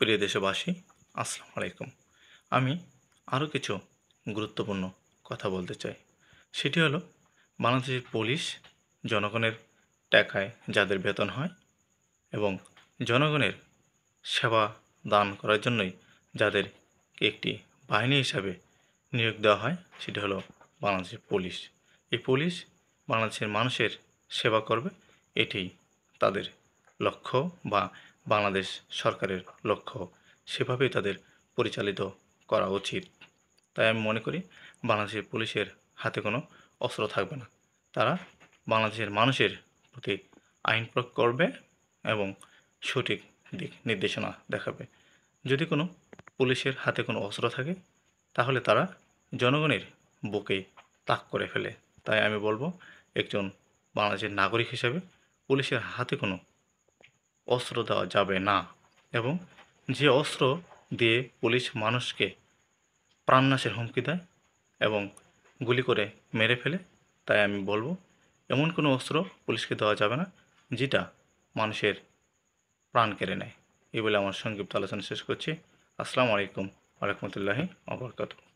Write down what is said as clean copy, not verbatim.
প্রিয় দেশবাসী, আসসালামু আলাইকুম। আমি আরও কিছু গুরুত্বপূর্ণ কথা বলতে চাই। সেটি হলো বাংলাদেশের পুলিশ জনগণের টাকায় যাদের বেতন হয় এবং জনগণের সেবা দান করার জন্যই যাদেরকে একটি বাহিনী হিসাবে নিয়োগ দেওয়া হয়, সেটি হলো বাংলাদেশের পুলিশ। এই পুলিশ বাংলাদেশের মানুষের সেবা করবে, এটি তাদের লক্ষ্য বা বাংলাদেশ সরকারের লক্ষ্য। সেভাবেই তাদের পরিচালিত করা উচিত। তাই আমি মনে করি বাংলাদেশের পুলিশের হাতে কোনো অস্ত্র থাকবে না। তারা বাংলাদেশের মানুষের প্রতি আইন প্রয়োগ করবে এবং সঠিক দিক নির্দেশনা দেখাবে। যদি কোনো পুলিশের হাতে কোনো অস্ত্র থাকে, তাহলে তারা জনগণের বুকেই তাক করে ফেলে। তাই আমি বলবো, একজন বাংলাদেশের নাগরিক হিসেবে পুলিশের হাতে কোনো অস্ত্র দেওয়া যাবে না। এবং যে অস্ত্র দিয়ে পুলিশ মানুষকে প্রাণনাশের হুমকি দেয় এবং গুলি করে মেরে ফেলে, তাই আমি বলবো এমন কোনো অস্ত্র পুলিশকে দেওয়া যাবে না যেটা মানুষের প্রাণ কেড়ে নেয়। এই বলে আমার সংক্ষিপ্ত আলোচনা শেষ করছি। আসসালামু আলাইকুম ওয়া রাহমাতুল্লাহি ওয়া বারাকাতুহু।